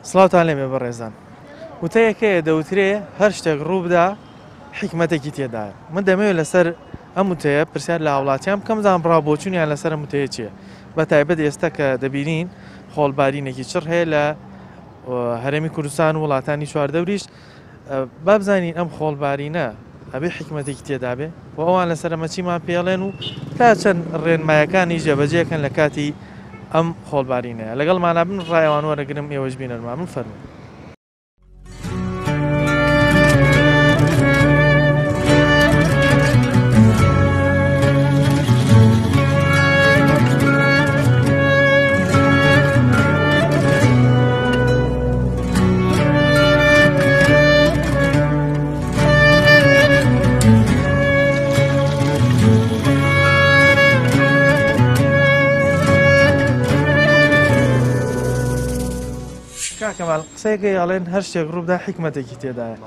سڵاوتان لێبێ بەڕێزان وتەیەکەیە دەوترێ هەر شتێک ڕوو بدا حیکمەتێکی تێدایە. من دەمەوێت لەسەر ئەم وتەیە پرسیار لە هاوڵاتیان بکەم زان ڕابۆچوونیان لەسەر ئەم وتەیە چییە؟ بە تایبەت ئێستا کە دەبینین خۆڵبارینێکی چڕ هەیە لە هەرێمی کوردستان و وڵاتانی چواردەوریش با بزانین ئەم خۆڵبارینە ئەبێ حیکمەتێکی تێدا بێ و ئەوان لەسەر ئەمە چیمان پێڵێن و تا چەند ڕێنمایەکانی جێبەجێکەن لە کاتی ئەم خۆڵبارینەیە لەگەڵمانە بن ڕایەوان وەرەگرم ئێوەش بینەرما من فەرموو. کاکەماڵ قسەیەکە ئەڵێن هەر شتێک ڕووبدا حیکمەتێکی تێدایە.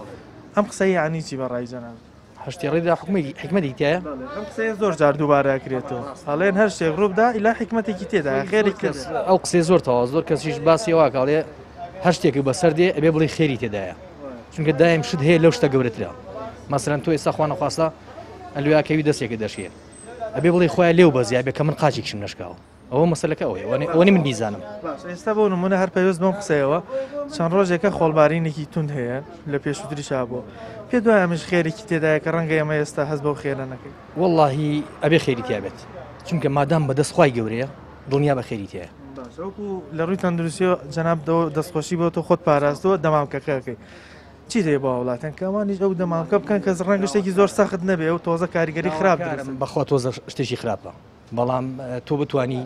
ئەم قسەی یعنی چی بەڕای جەناب؟ هەشتی ڕێدا حکمەتی تایە؟ ئەم قسەیە زۆر جار دووبارە کرێتەوە. ئەڵێن هەر شتێک ڕووبدا ئیلا حیکمەتێکی تێدایە خێری کرد. ئەو قسەی زۆر تەواو زۆر کەسیش باسی وا کاڵێ هەر شتێکی بەسەر دێ ئەبێ بڵێ خێری تێدایە. چونکە دایم شت هەیە لەو شتە گەورەترە. مەسەڵەن تۆ ئێستا خوا نەخواستا ئەلویاکەوی دەستێکی دەشێ. ئەبێ بڵێ خۆیان لێو بەزیای بێ کە من قاچێکشم نەشکاوە. ئەوە مەسەلەکە ئەوەیە ئەوەی من بیزانم. ئێستا بۆ نمونە هەر پێویست بەم قسەیەوە چەند ڕۆژێکە خۆڵبارینێکی تون هەیە لە پێشووتریشا بوو. پێ دوای ئەمەش خێرێکی تێدایە کە ڕەنگە ئێمە ئێستا هەست بەو خێرە نەکەی. وەڵڵاهی ئەبێ خێری تیا بێت. چونکە مادام بەدەست خوای گەورەیە دڵنیا بە خێری تایە. وەکو لە ڕووی تەندروستیەوە جەناب دەستخۆشی بۆ تۆ خۆت پاراستەوە دەمامکەکەکەی. چی دێ بۆ وڵاتەن کە ئەوانیش ئەو دەمامکە بکەن کە ڕەنگە شتێکی زۆر سەخت نەبێ و تۆزە کاریگەری خراپ بەخوا تۆزە شتێکی خراپە. بەڵام تۆ بتوانی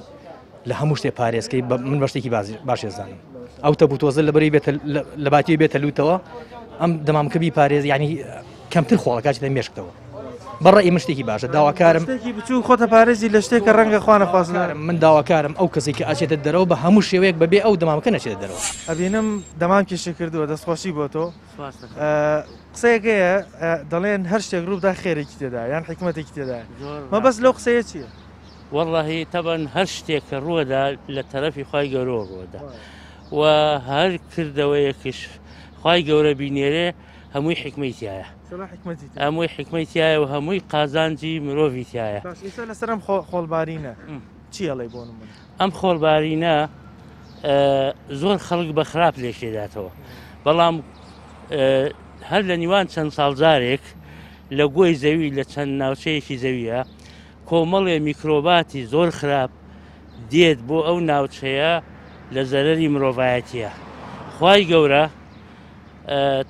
لە هەموو شتێ پارێزکەی من بە شتێکی باشێزانم. ئەو تەبوو تۆزە لەبەری بێتە لە باتی بێتە لوتەوە ئەم دەمامکەبی پارێز ینی کەمتر خۆڵەکاتی لە مێشکتەوە. بەڕێی من شتێکی باشە داواکارم بچوو خۆتە پارێزی لە شتێکە ڕەنگە خوا نەخواستنارم من داواکارم ئەو کەسی کە ئاچێتە دەرەوە بە هەموو شێوەیەک بەبێ ئەو دەمامکە نەچێتە دەرەوە. ئەبینم دەمامکیشی کردووە دەستخۆشی بۆ تۆ قسەیەکەیە دەڵێن هەر شتێک ڕووبدا خێرێکی تێدا یان حکمەتێکی تێدا مە بەس لەو قسەیە چییە؟ والله طبعا هەر شتێکە ڕووەدا لە تەرەفی خوای گەورەوە ڕووەدا و هەر کردەوەیەکیش خوای گەورە بینێرێ هەمووی حکمەتیایە هەمووی حکمەتیایە و هەمووی قازانجی مرۆڤی تایە. ئێستا لەسەر ئەم خۆڵبارینە چی ئەڵێ بۆ من؟ ئەم خۆڵبارینە زۆر خەڵک بە خراپ لێشێداتەوە بەڵام هەر لە نیوان چەند ساڵجارێک لە گۆی زەوی لە چەند ناوچەیەکی زەویە کۆمەڵێ میکرۆباتی زۆر خراپ دێت بۆ ئەو ناوچەیە لە زەرەری مرۆڤایەتیە. خوای گەورە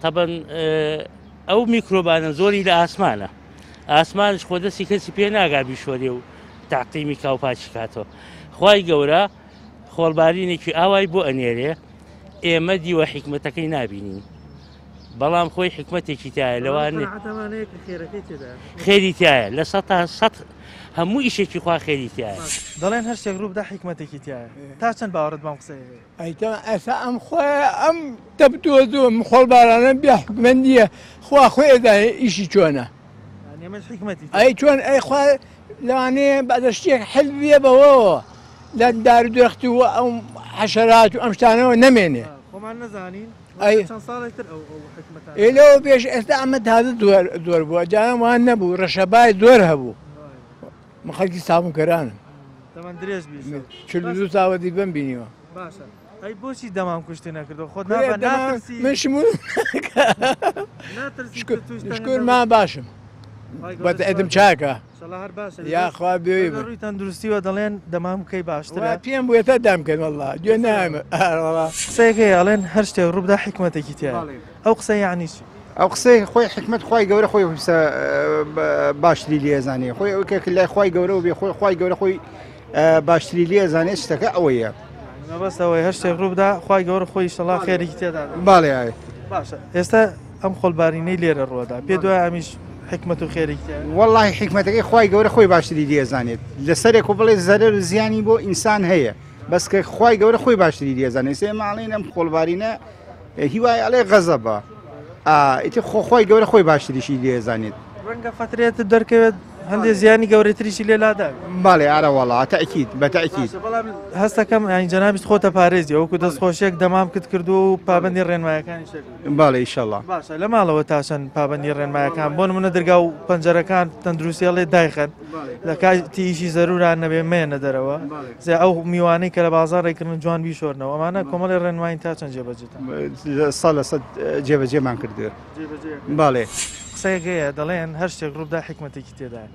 تەبەن ئەو میکرۆبانە زۆری لە ئاسمانە ئاسمانش خۆ دەستی کەسی پێ ناگا بیشۆرێ و تاقیمی کاوپاچی کاتەوە. خوای گەورە خۆڵبارینێکی ئاوای بۆ ئەنێرێ ئێمە دیوە حکمەتەکەی نابینین بەڵام خۆی حکمەتێکی تایە لەوانێ خێری تایە لە سەد هەموو ئیشێکی خوا خێری تایە. دەڵێن هەر شتێک ڕووبدا حکمەتێکی تایە تا چەند باوەڕت بەم قسەیە؟ ئەیتە ئەسا ئەم خۆی ئەم تەبتووە دووە خۆڵبارانە بیا حکمەندیە خوا خۆیدا ئیشی چۆنە ئەی چۆن ئەی خوا لەوانەیە بەدە شتێک حەل بێ بەوەوە لە دار و درەختی و ئەم حەشەرات و ئەم شتانەوە نەمێنێ خۆمان نەزانین ئێلەوە پێش ئێستا ئەمە تازە زۆر بووە جاران وان نەبوو ڕەشەبای زۆر هەبوو من خەڵکی سابوونکەرانم چ ساوەتی بم بینیوە. ئەی بۆچی دەمام کوشتی نەکردەوە خۆت شکرمان باشم بەت ئەدم چاکە یاخوا بێ ڕووی تەندروستیوە دەڵێن دەمام بکەی باشترە پێم بووێتە دامکەن وەڵڵا گوێ نامە قسەیەکەی ئەڵێن هەر شتێک ڕووبدا حکمەتێکی تایە ئەو قسە یعنی چی؟ ئەو قسەی خۆی حکمت خی گەورە خۆی باشتری لێزانێ خۆی ئەو کێک لای خی گەورە بێ خۆی خی گەورە خۆی باشتری لێزانێت شتەکە ئەوەیە بەستەوەی هەر شتێک ڕووبدا خی گەورە خۆی شەڵا خێرێکی تێدا باڵێ باشە ئێستا ئەم خۆڵبارینەی لێرە ڕووەدا پێ دوای ئەمیش حکمت و خێری وەڵی حکمەتەکەی خی گەورە خۆی باشتری لێزانێت لەسەرێک و بڵێ زەرەر و زیانی بۆ ئینسان هەیە بەس کە خی گەورە خۆی باشتری لێزانێت سێ ماڵین ئەم خۆڵبارینە هیوای ئەڵێ غەزەبە ئیتی خۆی گەورە خۆی باشتریشی لێزانێت ڕەنگە فترێت دەرکەوێت هەندێک زیانی گەورەتریشی لێلادا باڵێ ئارەوەڵا تاکیید بە تاکیید بەڵام هەستەکەم ینی جەنابیت خۆتە پارێزی ئەوکو دەستخۆشیێک دەمام کرد کردو و پابندی ڕێنمایەکانی شەکرد باڵێ ئیشەڵڵا باشە لە ماڵەوە تاشەن پابندی ڕێنمایەکان بۆ نمونە دەرگا و پەنجەرەکان تەندروستیاڵێ دایخەن لە کاتی ئیشی زەروران نەبێ مێنە دەرەوە زێ ئەو میوانەی کە لە بازاڕێکردن جوان بیشۆرنەوە ئەمانە کۆمەڵی ڕێنماین تا چەند جێبەجێتە ساڵ لە سەد جێبەجێمان کردوێ باڵێ قسەیەگەیە دەڵێن هەر شتێک ڕوودا حکمەتێکی تێدایە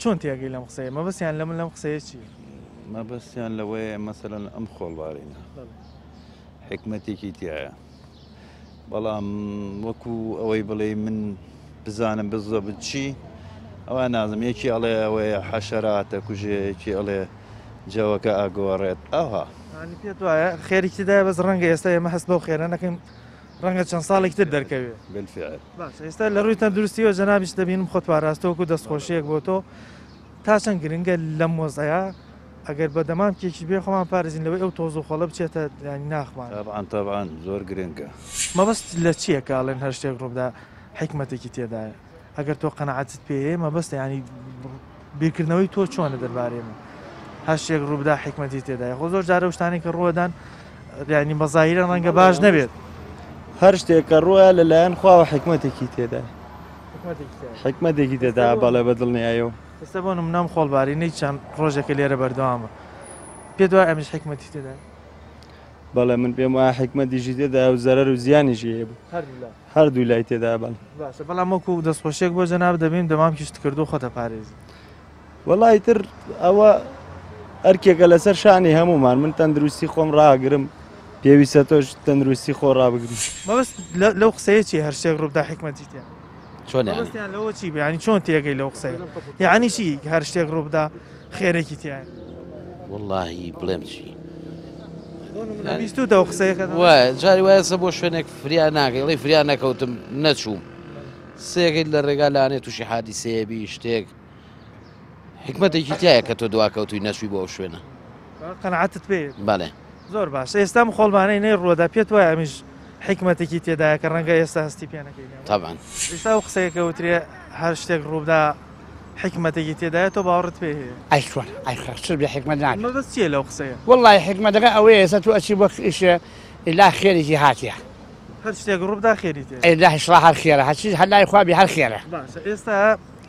چۆن تێگەی لەم قسەیە مەبەستیان لە من لەم قسەیە چی مەبەستیان لەوەیە مەسەرەن ئەم خۆڵبارینە حکمەتێکی تایە بەڵام وەکو ئەوەی بڵێ من بزانم بزۆ بچی ئەوە نازم یەکی ئەڵێ ئەوەیە حەشەراتە کوژەیەکی ئەڵێ جەوەکە ئاگۆڕێت ئەوها پێت وایە خێریکی دایە بەس ڕەنگە ئێستا ئێمە هەست بەو خێرە نەکەین ڕەنگە چەند ساڵێک تر دەرکەوێت بالفعل ئێستا لە ڕووی تەندروستیەوە جەنابیش دەبینم خۆت پاراستەوەکو دەستخۆشیەک بۆ تۆ تا چەند گرنگە لەم مۆزەیە ئەگەر بەدەمان کێکی بێ خۆمان پارێزین لەوەی ئەو تۆز و خۆڵە بچێتە ینی ناخمان تابعاان زۆر گرنگە مەبەست لە چییە کاڵێن هەر شتێک ڕوودا حکمەتێکی تێدایە ئەگەر تۆ قەنەعەتت پێ مەبەستە ینی بیرکردنەوەی تۆ چۆنە دەربارەیەمە هەر شتێک ڕوودا حکمەتی تێدایە خۆ زۆر جارە شتانی کە ڕوەدان ینی بەزاهیرە ڕەنگە باش نەبێت هەر شتێک کە ڕووە لەلایەن خواوە حکمەتێکی تێدا حکمەتێکی تێدا بەڵێ بەدڵنیایەوە ئێستا بۆ نمونام خۆڵبارینەی چەند ڕۆژێکە لێرە بەردەوامە پێ دوای ئەمیش حکمەتی تێدا بەڵێ من پێم وایە حکمەتیشی تێدا و زەرەر و زیانیشی هەیە بوو هەردوو لای تێدا بڵ باشە بەڵام وەکو دەستخۆشێک بۆ جەناب دەبین دەمام کیشت کردو خۆتە پارێزی وەڵای تر ئەوە ئەرکێکە لەسەر شانی هەمومان من تەندروستی خۆم ڕاگرم پێویستە تۆش تەندروستی خۆ ڕابگری مەبەست لەو قسەیە چی هەر شتێک ڕوودا حکمەتی تێ چۆن لەوە چی ینی چۆن تێگەی لەو قسەیە یعنی چی هەر شتێک ڕوودا خێرێکی تیان واللهی بڵێم چی بیستوتەوە قسەیەکە وای جاری وایەسە بۆ شوێنێک فریا ناکەیڵی فریا نەکەوتم نەچووم سێگەیت لە ڕێگا لاانێ تووشی حادیسەیەبی شتێک حکمەتێکی تایە کە تۆ دواکەوتوی نەچوی بۆ ئەو شوێنە قەنەعەتت پێ بەڵێ زۆر باش ئێستا خۆڵبانەی نەی ڕووەدا پێت وایە ئەمیش حکمەتێکی تێدایە کە ڕەنگە ئێستا هەستی پێنەکەی تاان ئێستا و قسەیەکە وترێ هەر شتێک ڕوودا حکمەتێکی تێدایە تۆ باوەڕت پێ هەیە ئەیشوان ئەیخەر بێ حکمت نان مەبەست چییە لەو قسەیە والله حکمەتەکە ئەوەیە ئێستا تو ئەچی بۆ ئیشە ئیلا خێرێکی هاتیە هەر شتێک ڕوودا خێری تێ ئەیلا هشرا هەر خێرە هەچی هەلای خوابی هەر خێرە باشە ئێستا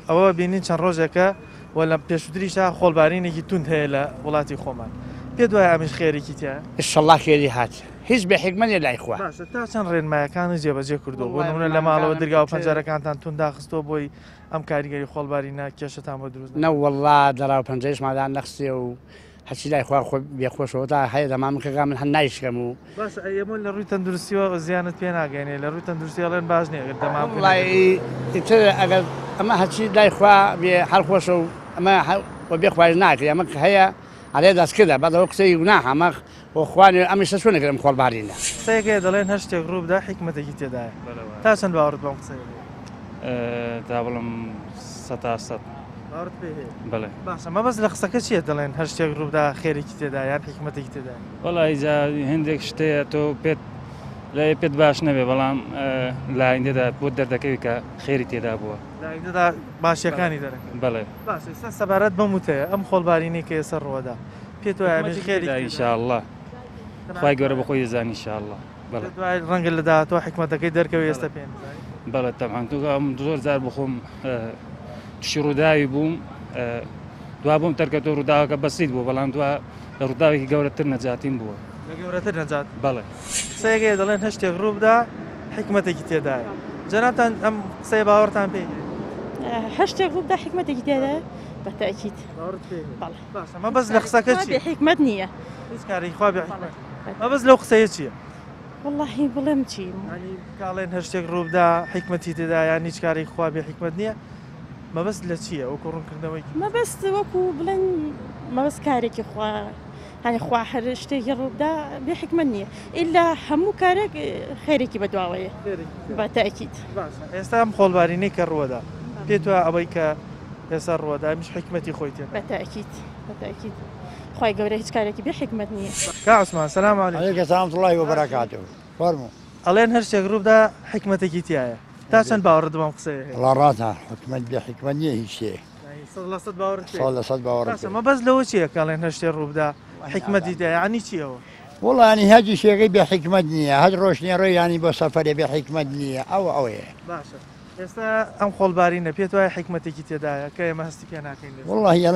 ئەوە بینین چەند ڕۆژێکە وە لە پێشوتریشا خۆڵبارینێکی تونند هەیە لە وڵاتی خۆمان پێ دوای ئەمیش خێرێکی تیە ئیشەڵڵا خێری هات هیچ بێ حکمەنێ لای خوا باشە تا چەند ڕێنمایەکانی جێبەجێ کردو بۆ نمونە لە ماڵەوە دەرگا و پەنجەرەکانتان تون داخستۆ بۆی ئەم کاریگەری خۆڵبارینە کێشتان بۆ دروست نەوەڵڵا دەرا و پەنجەیش مادان نەخستێ و هەچی لای خوا خۆ بێخۆشەوە تا هەیە دەمامکەگا من هەن نایشکەم و باش ئەمە لە ڕووی تەندروستیەوە زیانت پێ ناگەێنێ لە ڕووی تەندروستیاڵێن باش نیە دەمام وڵی ئیتر ئەگەر ئەمە هەچی لای خوا بێ هەرخۆشە و ئەمە بێ خوارد ناکرێ ئەمە هەیە ئەلێ دەستکردە بەدەوە قسەی گونا هەمە وەخوانێ ئەمیشە چۆنەکەم خۆڵبارینە قسەیەکە دەڵێن هەر شتێک ڕوودا حکمەتێکی تێدایە تا چەند باوەڕت بەم قسەیە تا بڵم 100 بڵێ باشە مەبەست لە قسەکە چیە دەڵێن هەر شتێک ڕوودا خێرێکی تێدا یان حکمەتێکی تێدا وەڵی هەندێک شتەیە تۆ پێت لای پێت باش نەبێ بەڵام لاینێدا بۆ دەردەکەوی کە خێری تێدا بووە لاینەدا باشیەکانی دەرەکە بڵێ باش ئێستا سەبارەت بەم وتەیە ئەم خۆڵبارینەی کە ئێستا ڕووەدا پێت وایە ئەمیش خێری ئینشاءالله خوای گەورە بەخۆی دەزانی ئینشاءالله بەڵێ دوای ڕەنگە لە داهاتوە حکمەتەکەی دەرکەوێ ئێستا پێ بەڵێ تەبعاً تو ئەم زۆر جار بخۆم تووشی ڕووداوی بووم دوا بووم تەرکەوتە ڕووداوەکە بەسیت بوو بەڵام دوا لە ڕووداوێکی گەورەتر نەجاتیم بووە لە گەورەتر نەجات بەڵێ قسەیەکەیە دەڵێن هەر شتێک ڕوودا حکمەتێکی تێدایە جەنابتان ئەم قسەی باوەڕتان پێ هەر شتێک ڕوودا حکمەتێکی تێدایە بەتەکیید باشە مەبەست لە قسەکە چیە حکمت نییە هیچ کاری خوا بێ حکمەت مەبەست لەو قسەیە چییە واللهی بڵێم چی کاڵێن هەر شتێک ڕوودا حکمەتی تێدا یان هیچ کاری خوا بێ حکمت نییە مەبەست لە چییە وەکو ڕوونکردنەوەی مەبەست وەکو بڵێن مەبەست کارێکی خوا هەنی خوا هەر شتێکی ڕوودا بێ حکمت نییە ئیلا هەموو کارێک خێرێکی بەدواوەیە بەتەکیید ئێستا ئەم خۆڵبارینەی کە ڕووەدا پێت وایە ئەوەی کە ئێستا ڕووەدا ئەمیش حکمەتی خۆی تێ بەتەکیید بەتەکیید خوای گەورە هیچ کارێکی بێ حکمت نییە کا عوسمان سەلام عەلەیکم سەلام الله وبەرەکاتوه فەرموو ئەڵێن هەر شتێک ڕوودا حکمەتێکی تایە تا چەند باوەڕت بەم قسەیە وڵا ڕاتە حکمت بێ حکمت نییە هیچ شتێ صار لصد باور ما بەس لەوە چییە کاڵێن هەشتێ ڕووبدا حکمەتی دا ینی چیەوە والله يعني هاجي شيء بحكمة نية هاد روشني روي يعني بسفر بحكمة نية أو باشە ئێستا ئەم خۆڵبارینە پێت وایە حکمەتێکی تێدایە کە ئێمە هەستی پێ ناکەین والله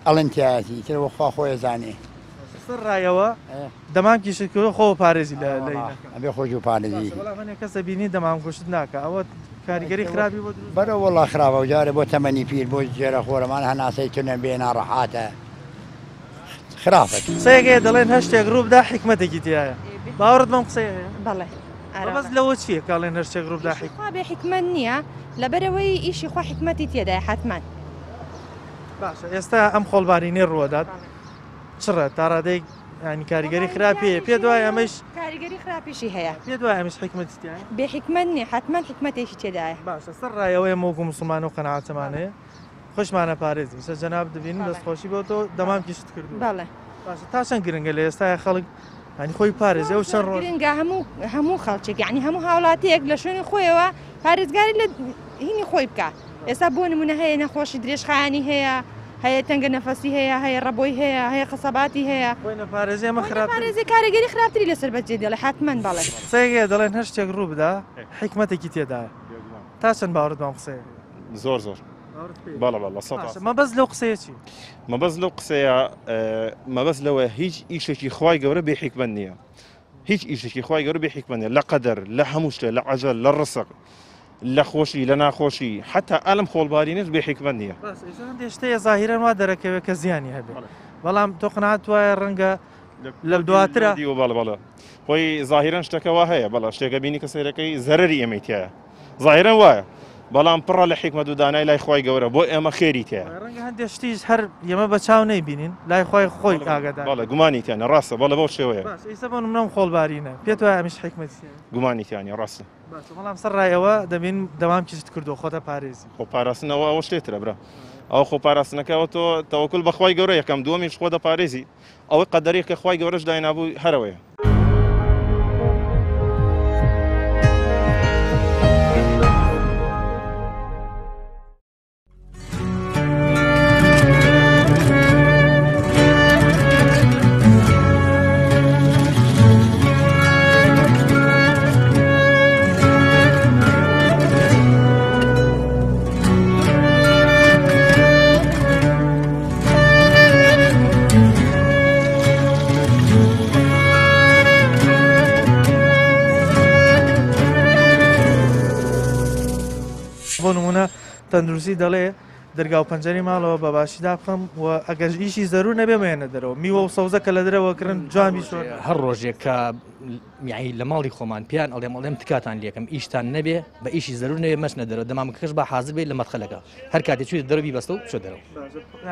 الانتياسي ترى وخا خويا زاني سەر ڕایەوە دەمان کیشت کردو خۆ پارێزی لە أبي خوجو بارزي کەسە بینی دەمام کوشت ناکە ئەوە کاریگەری خراپی بۆ برا والله خرابة وجاري بو 80 فيل بو جيرة خورة ما أنا سيتنا بينا راحاته خرافت قسەیەکەیە دەڵێن هەشتێک ڕووبدا حکمەتێکی تایە باوەڕت بەم قسەیە هەیە بەڵێ بەس لەوە چییە کاڵێن هەشتێک ڕووبدا خوا بێ حکمت نییە لەبەرەوەی ئیشی خوا حکمەتی تێدایە حتمان باشە ئێستا ئەم خۆڵبارینەی ڕوەدات چڕە تا ڕادەیەک ینی کاریگەری خراپیە پێ دوای ئەمەش کاریگەری خراپیشی هەیە پێ دوای ئەمەش حکمەتی تایە بێ حکمت نییە حتمان حکمەتێکی تێدایە باشە سەر ڕایەوەی مۆگو مسلمان و قەناعەتمانەیە خۆشمانە پارێزی سەر جەناب دەبینین دەستخۆشی بۆ تۆ دەمام کیشت کردو بەڵێ باشە تا چەند گرنگە لە ئێستای خەڵک ینی خۆی پارێزێ و چەند ڕۆژ گرنگە هەموو خەڵکێک یعنی هەموو هاوڵاتیەک لە شوێنی خۆیەوە پارێزگاری لە هینی خۆی بکە ئێستا بۆ نمونە هەیە نەخۆشی درێژخایانی هەیە تەنگە نەفەسی هەیە ڕەبۆی هەیە قەسەباتی هەیە پارێزی ئەمە خراپ پارێزی کاریگەری خراپتری لەسەر بەجێ دێڵێ حتمەن بەڵێ قسەیەکەیە دەڵێن هەشتێک ڕوو بدا حکمەتێکی تێدایە تا چەند باوەڕت بەم قسەیە زۆر بەڵە مەبەست لەو قسەیە چی مەبەست لەو قسەیە مەبەست لەوە هیچ ئیشێکی خوای گەورە بێ حکمت نییە هیچ ئیشێکی خوای گەورە بێ حکمت نییە لە قەدەر لە هەموو شتێ لە عەجەل لە ڕسق لە خۆشی لە ناخۆشی حتا ئەلم خۆڵبارینەش بێ حکمت نییە شتەیە زاهیرەن وا دەرەکەوێت کە زیانی هەبێت بەڵام تۆ قەناعەت وایە ڕەنگە لە دواترە بەڵە خۆی زاهیرەن شتەکەەوە هەیە بەڵە شتێکە بینی کە سەیرەکەی زەرری ئێمەی تایە زاهیرەن وایە بەڵام پڕە لە حکمت و دانای لای خۆی گەورە بۆ ئێمە خێری تایە ڕەنگە هەندێک شتیش هەر ئێمە بە چاو نەیبینین لای خۆی ئاگادار بەڵە گومانیتیانە ڕاستە بەڵە بەو شێوەیە ئێستا بۆ نمونە خۆڵبارینە پێت وایە ئەمیش حکمەتی گومانیتیانی ڕاستە بەڵام سەر ڕایەوە دەبین دەوام کیشت کردو خۆتە پارێزی خۆ پاراستنەوە ئەوە شتێترە برا ئەو خۆ پاراستنەکەەوە تۆ تەوەکل بەخوای گەورە یەکەم دووەمیش خۆ دەپارێزی ئەوەی قەدەری کە خوای گەورەش داینابوو هەرەوەیە بۆ نمونە تەندروستی دەڵێ دەرگا و پەنجەری ماڵەوە بە باشیدا بخەم و ئەگەر ئیشی زەرور نەبێ مێنە دەرەوە میوە و سەوزەکە لە درەوەکردن جوانی شۆ هەر ڕۆژێک کە میایی لە ماڵی خۆمان پیان ئەڵێم تکاتان لێکم ئیشتان نەبێ بە ئیشی زەرور نەوێ مەچنە دەرەوە دەمامکەش بە حاضر بێت لە مەدخەلەکە هەر کاتێک چوێت دەرەوی بەستە و چۆ دەرەوە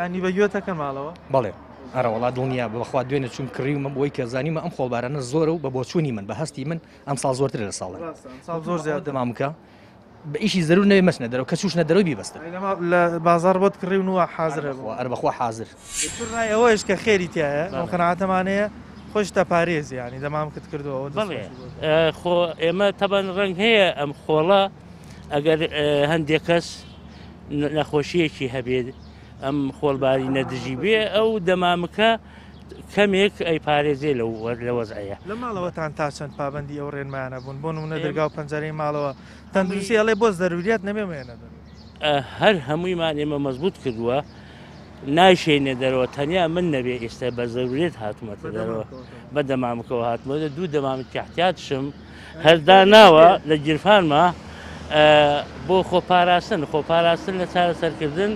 ینی بە گوێتەکە ماڵەوە بەڵێ ئەرە وڵات دڵنییا بەخوا دوێنە چوم کڕیومە بۆی کە زانیمە ئەم خۆڵبارانە زۆرە و بە بۆچوونی من بە هەستی من ئەم ساڵ زۆرتر لە ساڵە زۆر زیاد دەمامکە بە ئیشی زەرور نەوێ مەچنە دەرەوە کە چوشنە دەرەوەی بیبەستە لە بازار بۆت کڕیونوە حازرە ئەرە بەخوا حازر ئەوەش کە خێری تایە ئەو قەناعەتەمانەیە خۆش تا پارێزی ینی دەمامکت کردەوە بڵێ خۆ ئێمە تەبەن ڕنگ هەیە ئەم خۆڵە ئەگەر هەندێک کەس نەخۆشیەکی هەبێت ئەم خۆڵباری نەدژی بێ ئەو دەمامکە کەمێک ئەی پارێزێ لە وەزعەیە لە ماڵەوەتان تا چەند پابندی ئەو ڕێنمانە بوون بۆ نمونە دەرگا و پەنجەرەی ماڵەوە تەندروستی ئەڵێ بۆ ضروریات نەبێمێنە هەر هەموویمان ئێمە مەزبوط کردووە نایشێنێ دەرەوە تەنیا من نەبێ ئێستا بە ضرورێت هاتوومەتە دەرەوە بە دەمامکەوە هاتمەوە دوو دەمامکی احتیاجشم هەردا ناوە لە گیرفانمە بۆ خۆپاراستن لە چارەسەرکردن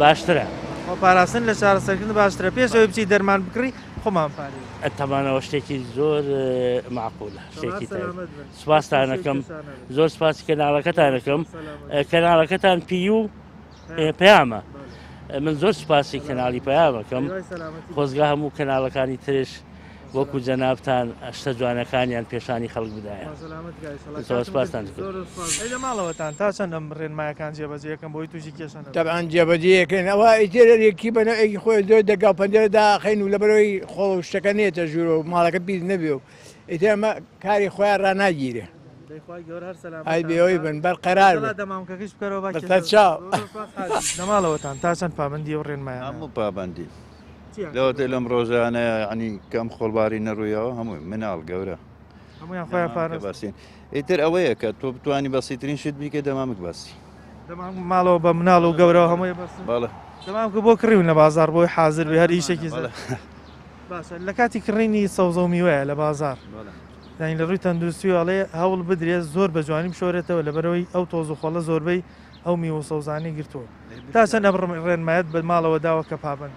باشترە خۆپاراستن لە چارەسەرکردن باشترە پێشەوەی بچی دەرمان بکڕی خۆمان پارێ ئەتەمانەوە شتێکی زۆر معقولە شتێکی سوپاسانەکەم زۆر سپاسی کەناڵەکەتانەکەم کەناڵەکەتان پی و پەیامە من زۆر سوپاسی کەناڵی پەیامەکەم خۆزگا هەموو کەناڵەکانی ترش وەکو جەنابتان شتە جوانەکانیان پێشانی خەڵک بدایە سپاسان لە ماڵەوەتان تا چەند ئەم ڕێنمایەکان جێبەجێەکەم بۆی تووشی کێشن تەبعاً جێبەجێەکەن ئەوە ئیتێرێکی بەنەوەیەکی خۆی زۆر دەگا پەنجەرەدا خەین و لەبەرەوەی خۆڵ شتەکە نێتە ژوورە و ماڵەکە بیز نەبێ و ئیتر ئەمە کاری خۆیان ڕناگیرێ ئای بێەوەی بن بەرقەرار دەمامکەکەش بکەرەوە بەتە چاو نەماڵەوەتان تاچەند پابندی و ڕێنمایان هەموو پابندی لەوەتە لەم ڕۆژانە ینی کەم خۆڵباری نەڕوویەوە هەمووی مناڵ گەورە هەمویان خۆیان پارێز باسیین ئیتر ئەوەیە کە تۆ بتوانی بەسیترین شت بیکە دەمامک باسی ماڵەوە بە مناڵ و گەورەوە هەمووی باڵە دەمامکە بۆ کڕیون لە بازار بۆی حاضر بێ هەر ئیشێکی باشە لە کاتی کڕینی سەوزە و میوەیە لە بازار داین لە ڕووی تەندروستی و ئەڵێ هەوڵ بدرێت زۆر بە جوانی بشۆرێتەوە لەبەرەوەی ئەو تۆز و خۆڵە زۆربەی ئەو میوە سەوزانی گرتووە تا چەند ئەم ڕێنمایەت بە ماڵەوە داوە کە پابند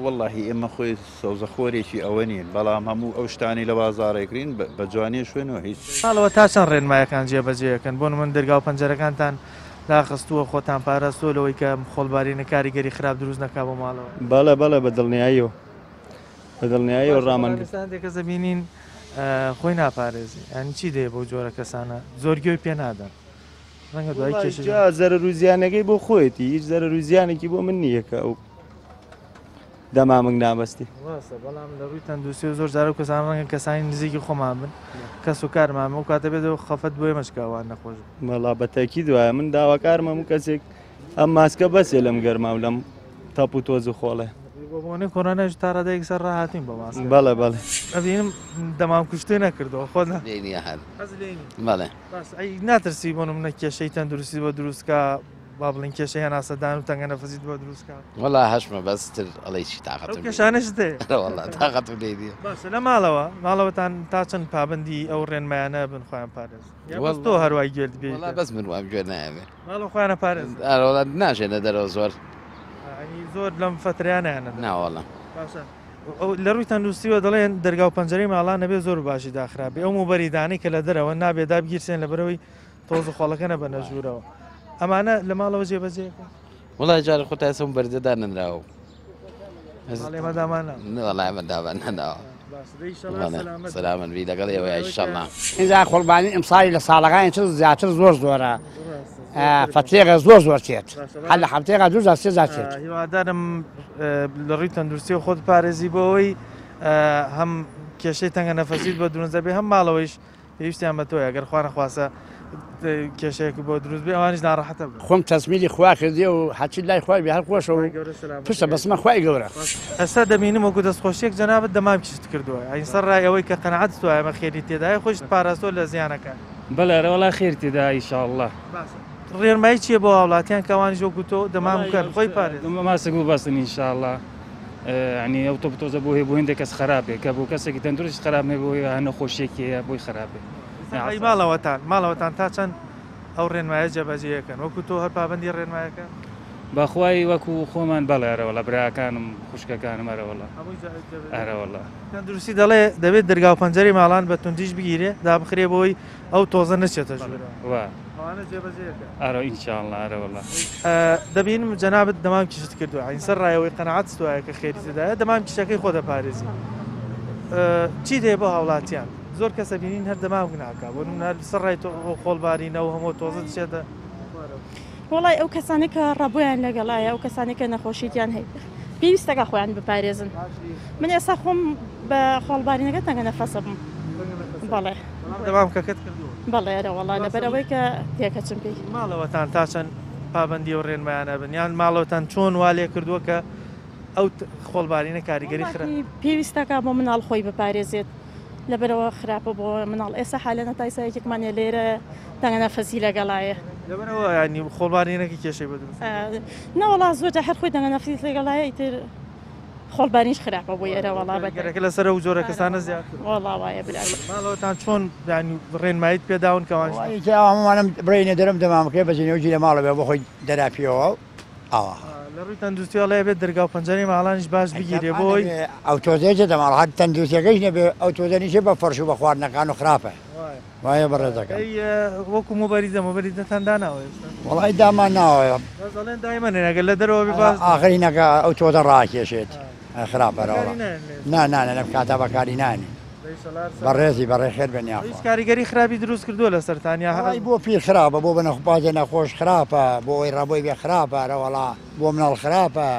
واللهی ئێمە خۆی سەوزەخۆرێکی ئەوە نین بەڵام هەموو ئەو شتانی لە بازارێکرین بە جوانی شوێنەوە هیچ ماڵەوە تا چەند ڕێنمایەکان جێبەجێەکەن بۆ من دەرگا و پەنجەرەکانتان داخستووە خۆتان پاراستۆ لەوەی کە خۆڵبارینە کاریگەری خراپ دروست نەکا بۆ ماڵەوە بەڵێ بە دڵنیاییەوە بە دڵنیاییەوە ڕامەندێکە زەبینین خۆی ناپارێزی ئەنی چی دێ بۆ جۆرە کەسانە زۆر گوێی پێ نادەن ڕەنگە دوای کێش زەرە روزیانەکەی بۆ خۆیەتی هیچ زەرە روزیانێکی بۆ من نییە کە ئەو دەمامک نابستی بەڵام لە ڕووی تەندروستی و زۆر جارە و کەسان ڕەنگە کەسانی نزیکی خۆمان بن کەس و کارمامە و کاتە بێتەوە خەفەت بۆی مەشکاوان نەخۆش مەڵا بەتەکی دوایە من داواکارمەم و کەسێک ئەم ماسکە بەسێ لەم گەرما و لەم تەپ و تۆز و خۆڵێ بۆنی کۆرانەش تا ڕادەیەک سەر ڕاهاتین بە ماس بەڵێ ئەبینم دەمام کوشتێ نەکردەوە خۆ بەڵێ ناترسی بۆ منە کێشەی تەندروستی بۆ دروستکە با بڵین کێشەی هەناسەدان و تەنگە نەفەزیت بۆ دروستکە وەڵا هەشمە بەستر ئەڵێکی تااقەت کێشانش دێ تااقەت لێ باشە لە ماڵەوەتان تا چەند پابندی ئەو ڕێنمایانە بن خۆیان پارێز تۆ هەروای گوێت بێ بەس من وام گوێ نایەوێ ماڵە خۆیانە پارێز ناژێنە دەرەوە زۆر لەم فتریانیانە ناوەڵە لە ڕووی تەندروستیوە دەڵێن دەرگا و پەنجەرەی ماڵان نەبێ زۆر باشی داخراپی ئەو موبەریدانی کە لە دەرەوە نابێت دابگیرسێن لە بەرەوەی تۆز و خۆڵەکە نەبە نەژوورەوە ئەمانە لە ماڵەوە جێبەجێکە وڵای جارە خۆتاسم بەردەدا نراوە مەدامان نەداوە سلامن بی لەگەڵ ئێوە ئینشەڵڵا اینجا خۆڵبانی ئەمساڵی لە ساڵەکانی تر زیاتر زۆر زۆرە فترێکە زۆر چێت هەر لە هەفتەیەکە دوو جار سێ جار چێت هیوادارم لە ڕووی تەندروستی و خۆت پارێزی بۆەوەی هەم کێشەی تەنگە نەفەسیت بە دروست دەبێ هەم ماڵەوەیش پێویستیان بە تۆیە ئەگەر خوا نەخواسە کێشەیەک بۆ دروست بێ ئەوانیش ناڕەحەتە خۆم تەسمیلی خوا کردی و هەچی لای خوای بێ هەر خۆشە و پشتە بەسمە خوای گەورە ئەستا دەبینم وەکو دەستخۆشیێک جەنابەت دەمام کشت کردووە ئەین سەر ڕای ئەوەی کە قەنەعەت توایە ئەمە خێری تێدایە خۆشت پاراستۆ لە زیانەکە بەڵێ وەڵا خێر تێدا ئینشاءڵڵا ڕێنمایی چییە بۆ هاوڵاتیان کەوانی ژۆک و تۆ دەمام بکەن خۆی پارێز ماسک بوو بەستن ئینشاءڵڵا ینی ئەو تۆ تۆزە بۆ هەیە بۆ هێندێک کەس خراپێ کە بۆ کەسێکی تەندروست خراپ نێ بۆی هەنە خۆشیێکیە بۆی خراپێ ماڵەوەتان تا چەند ئەو ڕێنمایە جێبەجێیەکەن وەکو تۆ هەر پابندی ڕێنمایەکە بەخوای وەکو خۆمان بەڵێرەوەڵە براکانم خوشکەکانم ئەرەوەڵە ئەرەوەڵە تەندروستی دەڵێ دەبێت دەرگا و پەنجەری ماڵان بە توندیش بگیرێ دابخرێ بۆی ئەو تۆزە نەچێتە ژوورەوە ئارە ئینشاءڵڵا ئەرەوەڵە دەبینم جەنابەت دەمام کشت کردووە ئاین سەر ڕایەوەی قەنەعەت توایە کە خێری تێدایە دەمام کشەکەی خۆ دەپارێزی چی دێ بۆ هاوڵاتیان زۆر کەسە بینین هەر دەمام ناکە بۆ هەر سەرڕای خۆڵبارینەوە هەموو تۆزە دچێتە وڵای ئەو کەسانی کە ڕەبوویان لەگەڵایە ئەو کەسانی کە نەخۆشییان هەیە پێویستەکە خۆیان بپارێزن من ئێستا خۆم بە خۆڵبارینەکە تەنگە نەفەسە بم بەڵێ دەمامکەکەت کردووە بەڵێرە وڵا لەبەرەوەی کە تێکەچم پێی ماڵەوەتان تا چەند پابندی و ڕێنمایانە بن یان ماڵەوەتان چۆن وا لێ کردووە کە ئەو خۆڵبارینە کاریگەری خراپ پێویستەکە بۆ مناڵ خۆی بپارێزێت لەبەرەوە خراپە بۆ مناڵ ئێستا حالەنە تایسایەکێکمانێ لێرە تەنگە نەفەسی لەگەڵایە لەبەرەوە ینی خۆڵبارینەکە کێشەی بەدروست نەوەڵا زۆرجە هەر خۆی تەنگە نەفەسی لەگەڵایە ئیتر خۆڵبارینش خراپە بۆ ئێرە وەڵا بەگەرەکە لەسەر ئەو جۆرە کەسانە زیاتر وەڵا وایە ماڵەوەتان چۆن ڕێنماییت پێداون کەوانم بڕینە دەرم دەمامکە بەجێنێوجی لە ماڵە بێ بۆ خۆی دەراپیەوە ئەوە لە ڕووی تەندروستیڵەیە بێت دەرگا و پەنجەری ماڵانیش باش بگیرێ بۆی ئەو تۆزێکە دەماڵ هەر تەندروستیەکەیش نەبێ ئەو تۆزەنیشە بە فەرش و بە خواردنەکان و خراپە وایە بەڕێزەکە وەکو مۆبەریدەمەبەریدەتان داناوە وڵی دامان ناوە دەڵێن دایمەنێنەگەر لە دەرەوە باز ئاخرینەکە ئەو تۆزە ڕاکێشێت خراپەرەوە نانە لەم کاتە بەکاری نانی بەڕێزی بەڕێ خێر بنیا کاریگەری خراپی دروست کردووە لە سەرتانیا هەڵی بۆ پیر خراپە بۆ بنەخبازە نەخۆش خراپە بۆ ئەوی ڕەبۆی بێ خراپە ڕەوەڵا بۆ مناڵ خراپە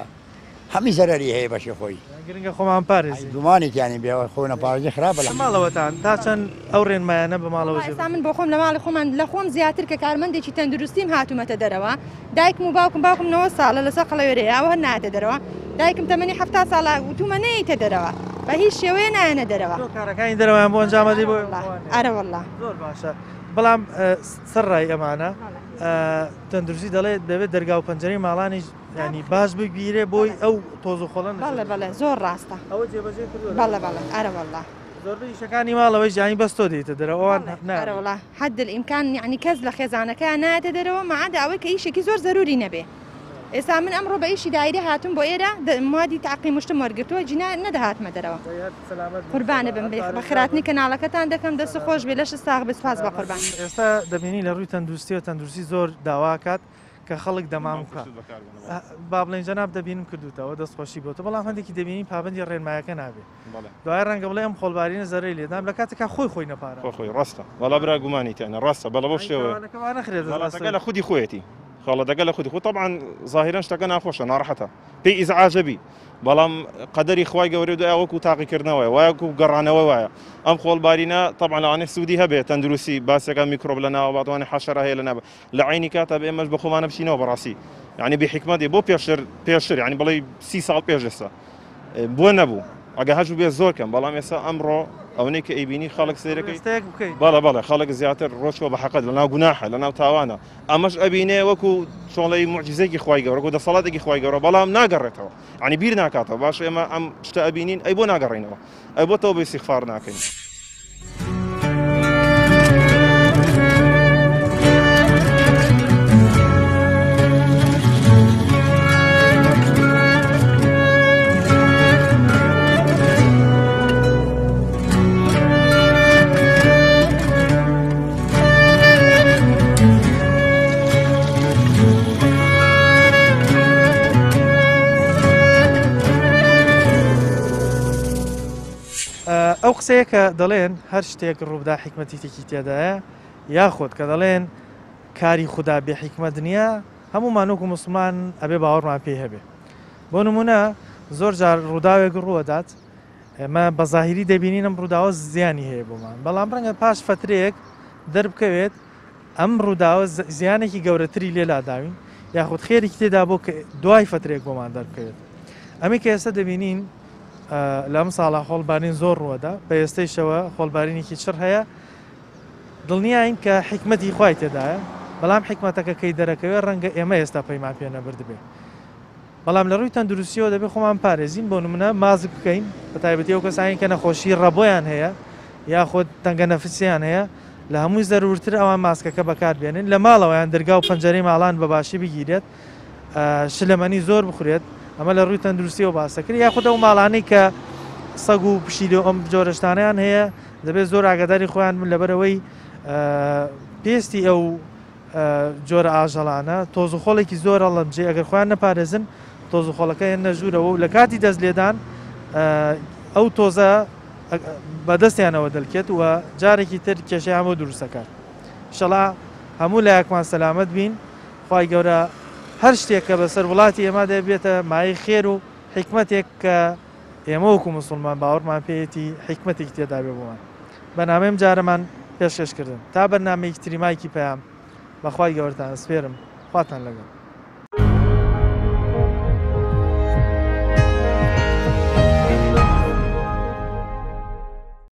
هەمی زەرری هەیە بەشی خۆی گرنگە خۆمان پارێزی دومانێکیانی بێەوە خۆ نەپارێزی خراپە لە ماڵەوەتان تا چەند ئەو ڕێنمایانە بە ماڵەوە ئێستا من بۆ خۆم لە ماڵی خۆمان لە خۆم زیاتر کە کارمەندێکی تەندروستیم هاتوومەتە دەرەوە دایکم و باوکم 9 ساڵە لەسەر قەڵەوێرەیە ئەوە هەر ناتە دەرەوە دایکم تەمەنی 7 ساڵە وتومە نەیتە دەرەوە بە هیچ شێوەیە نایەنە دەرەوە کارەکانی دەرەوەیان بۆ ئەنجامەدەی بۆ ئەرە وەڵڵا زۆر باشە بەڵام سەرڕای ئەمانە تەندروستی دەڵێت دەبێت دەرگا و پەنجەرەی ماڵانی ینی باش بگیرێ بۆی ئەو تۆز و خۆڵەن بەڵێ زۆر ڕاستە ئەوە جێبەجێ کردووە بەڵێ ئەرە وەڵڵا زۆربەی ئیشەکانی ماڵەوەی ژانی بەستۆ دێتە دەرەوەوان نارەوەڵا حد الئیمکان یعنی کەس لە خێزانەکە نایەتە دەرەوە مەعادە ئەوەی کە ئیشێکی زۆر زەروری نەبێ ئێستا من ئەمڕۆ بە ئیشی دایرە هاتووم بۆ ئێرە موادی تاقی مشتم وەرگرتووە جینا نەدەهاتمە دەرەوە قوربانە بم بە خراپنی کەناڵەکەتان دەکەم دەست خۆش بێ لەش ساغ بسپاس بە قوربان ئێستا دەبینی لە ڕووی تەندروستی و تەندروستی زۆر داواکات کە خەڵک دەمام بکە با بڵێن جەناب دەبینم کردوتەوە دەستخۆشی بۆتە بەڵام هەندێکی دەبینی پابندی ڕێنمایەکە نابێ دوای ڕەنگە بڵێ ئەم خۆڵبارینە زەرەی لێدام لە کاتێکا خۆی نەپارە خۆی ڕاستە وەڵا برا گومانی تیانە ڕاستە بەڵە بۆ شێوە لە خودی خۆیەتی خاڵە دەگەل لە خودی خۆ طبعا ظاهرا شتەکە ناخۆشە ناڕەحەتە پێی ئیزعاجەبی بەڵام قەدەری خوای گەورە دوای وەکو تاقیکردنەوەی وایەکو گەڕانەوە وایە ئەم خۆڵبارینە طبعا لەوانەیە سوودی هەبێت تەندروستی باسێکە میکرۆب لە ناوە باتوانێت حەشەرە هەیە لە ناو لە عینی کاتە بێ ئێمەش بە خۆمانە بچینەوە بەڕاستی یعنی بێحیکمەتی بۆ پێشتر یعنی بڵێ 30 ساڵ پێش ئێستا بۆ نەبوو ئەگە هەجوو بێ زۆر کەم بەڵام ئێستا ئەمڕۆ ئەوەی کە ئەیبینی خەڵک سیرەکەی بەڵێ خەڵک زیاتر ڕۆژەوە بە حەقەت لە ناو گوناحە لە ناو تاوانە ئەمەش ئەبینێ وەکو چۆڵی معجززەیەکی خوای گەورە وەکو دەسەڵاتێکی خوای گەورە بەڵام ناگەڕێتەوە عنی بیر ناکاتەوە باش ئێمە ئەم شتە ئەبینین ئەی بۆ ناگەڕێنەوە ئەی بۆ تەوە بە ئیستیغفار ناکەین ئەو قسەیە کە دەڵێن هەر شتێک ڕوودا حکمەتێکی تێدایە یاخۆت کە دەڵێن کاری خوددا بێ حکمت نییە هەموو مانوک و مسلمان ئەبێ باوەڕمان پێی هەبێ بۆ نمونە زۆر جار ڕووداوێک ڕووەدات ئێمە بە زاهیری دەبینین ئەم ڕووداوە زیانی هەیە بۆمان بەڵام ڕەنگە پاش فترێک دەربکەوێت ئەم ڕووداوە زیانێکی گەورەتری لێلاداوین یاخود خێرێکی تێدا بۆ کە دوای فترێک بۆمان دەربکەوێت ئەمی کە ئێستا دەبینین لەم ساڵا خۆڵبارین زۆر ڕوەدا بە ئێستەیشەوە خۆڵبارینێکی چڕ هەیە دڵنیاین کە حکمەتی خوای تێدایە بەڵام حکمەتەکە کەی دەرەکەوێت ڕەنگە ئێمە ئێستا پەیمان پێ نەبرد بێ بەڵام لە ڕووی تەندروستیەوە دەبێت خۆمان پارێزین بۆ نمونە مازک بکەین بە تایبەتی ئەو کەسانی کە نەخۆشی ڕەبۆیان هەیە یاخۆت تەنگە نەفسیان هەیە لە هەمووی زەرورتر ئەوان ماسکەکە بەکاربێنن لە ماڵەوەیان دەرگا و پەنجەرەی ماڵان بەباشی بگیرێت شلەمەنی زۆر بخورێت ئەمە لە ڕووی تەندروستیەوە باسەکرد یاخود ئەو ماڵانەی کە سەگ و پشیلە ئەم جۆرەشتانیان هەیە دەبێت زۆر ئاگاداری خۆیان من لەبەرەوەی پێستی ئەو جۆرە ئاژەڵانە تۆز و خۆڵێکی زۆر ئەڵەمجێ ئەگەر خۆیان نەپارێزن تۆز و خۆڵەکە هێن نەژوورەوە و لە کاتی دەست لێدان ئەو تۆزە بەدەستیانەوە دەلکێت و جارێکی تر کێشەیان بۆ دروستەکات ئینشەڵا هەموو لایەکمان سەلامەت بین خوای گەورە هەر شتێک کە بەسەر وڵاتی ئێمە دەبێتە مای خێر و حکمتێک کە ئێمە وەکو مسلمان باوەڕمان پێیەتی حکمتێک تێدا بێ بۆمان بەنامەم جارەمان پێشکەشکردن تا بەرنامەیەکی تریمایکی پەیام بەخوای گەورەتان سپێرم خواتان لەگەڵ